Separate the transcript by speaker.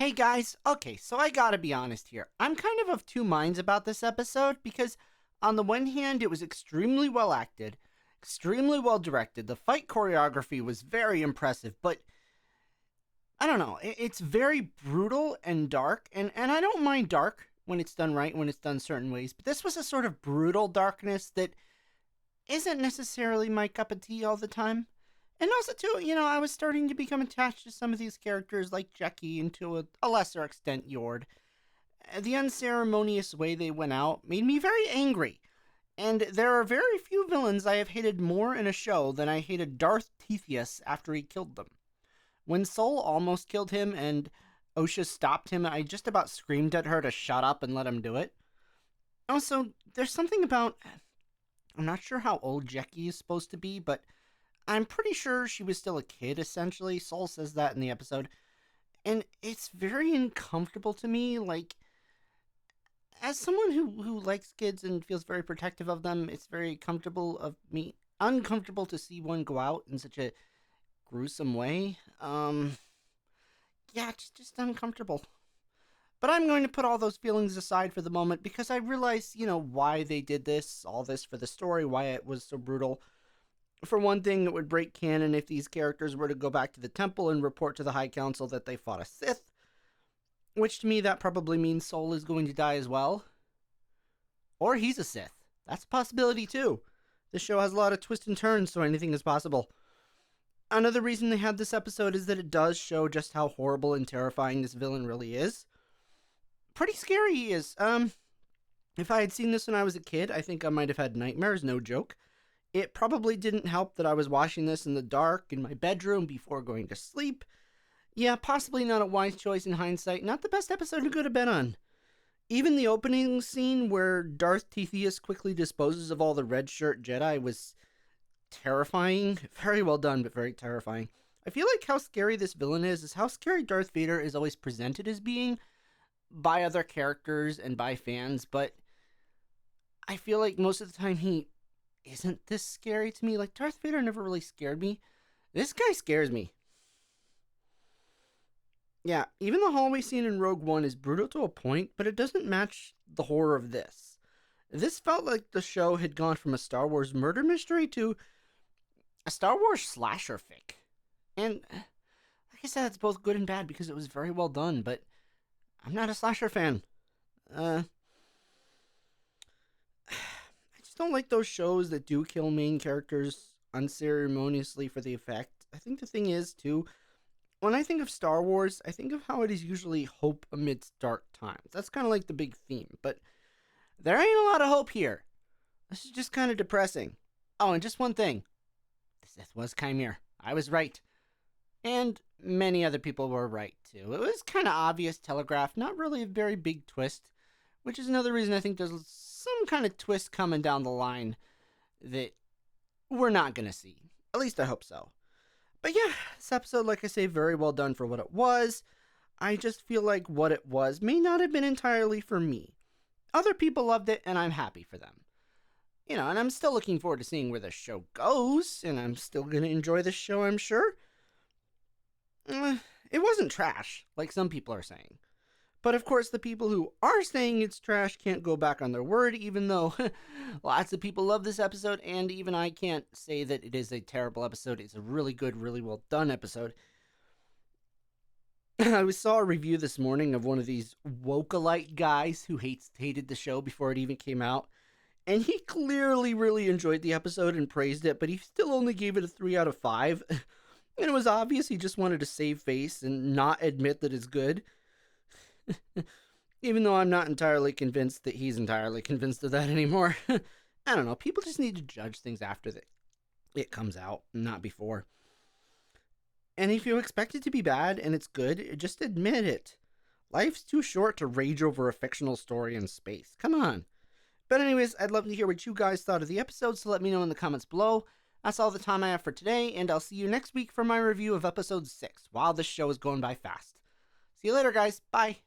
Speaker 1: Hey guys, okay, so I gotta be honest here. I'm kind of two minds about this episode because, on the one hand, it was extremely well acted, extremely well directed. The fight choreography was very impressive, but I don't know, it's very brutal and dark, and I don't mind dark when it's done right, when it's done certain ways, but this was a sort of brutal darkness that isn't necessarily my cup of tea all the time. And also, too, I was starting to become attached to some of these characters, like Jackie, and to a lesser extent, Yord. The unceremonious way they went out made me very angry. And there are very few villains I have hated more in a show than I hated Darth Tithius after he killed them. When Sol almost killed him and Osha stopped him, I just about screamed at her to shut up and let him do it. Also, there's something about... I'm not sure how old Jackie is supposed to be, but I'm pretty sure she was still a kid, essentially. Sol says that in the episode. And it's very uncomfortable to me. Like, as someone who likes kids and feels very protective of them, it's very uncomfortable to see one go out in such a gruesome way. Yeah, just uncomfortable. But I'm going to put all those feelings aside for the moment because I realize, why they did this, all this for the story, why it was so brutal. For one thing, it would break canon if these characters were to go back to the temple and report to the High Council that they fought a Sith. Which to me, that probably means Sol is going to die as well. Or he's a Sith. That's a possibility too. This show has a lot of twists and turns, so anything is possible. Another reason they had this episode is that it does show just how horrible and terrifying this villain really is. Pretty scary he is. If I had seen this when I was a kid, I think I might have had nightmares, no joke. It probably didn't help that I was watching this in the dark in my bedroom before going to sleep. Yeah, possibly not a wise choice in hindsight. Not the best episode to go to bed on. Even the opening scene where Darth Tithius quickly disposes of all the red shirt Jedi was terrifying. Very well done, but very terrifying. I feel like how scary this villain is how scary Darth Vader is always presented as being by other characters and by fans, but I feel like most of the time he isn't this scary to me. Like, Darth Vader never really scared me. This guy scares me. Yeah, even the hallway scene in Rogue One is brutal to a point, but it doesn't match the horror of this. This felt like the show had gone from a Star Wars murder mystery to a Star Wars slasher fic. And, like I said, it's both good and bad because it was very well done, but I'm not a slasher fan. I just don't like those shows that do kill main characters unceremoniously for the effect. I think the thing is, too, when I think of Star Wars, I think of how it is usually hope amidst dark times. That's kind of like the big theme, but there ain't a lot of hope here. This is just kind of depressing. Oh, and just one thing. The Sith was Chimera. I was right. And many other people were right, too. It was kind of obvious, telegraphed, not really a very big twist, which is another reason I think there's some kind of twist coming down the line that we're not going to see. At least I hope so. But yeah, this episode, like I say, very well done for what it was. I just feel like what it was may not have been entirely for me. Other people loved it, and I'm happy for them. And I'm still looking forward to seeing where the show goes, and I'm still going to enjoy this show, I'm sure. It wasn't trash, like some people are saying. But of course, the people who are saying it's trash can't go back on their word, even though lots of people love this episode, and even I can't say that it is a terrible episode. It's a really good, really well done episode. I saw a review this morning of one of these ACOLYTE guys who hated the show before it even came out, and he clearly really enjoyed the episode and praised it, but he still only gave it a 3 out of 5. And it was obvious he just wanted to save face and not admit that it's good. Even though I'm not entirely convinced that he's entirely convinced of that anymore. I don't know. People just need to judge things after it comes out, not before. And if you expect it to be bad and it's good, just admit it. Life's too short to rage over a fictional story in space. Come on. But anyways, I'd love to hear what you guys thought of the episode, so let me know in the comments below. That's all the time I have for today, and I'll see you next week for my review of episode 6. Wow, this show is going by fast. See you later, guys. Bye.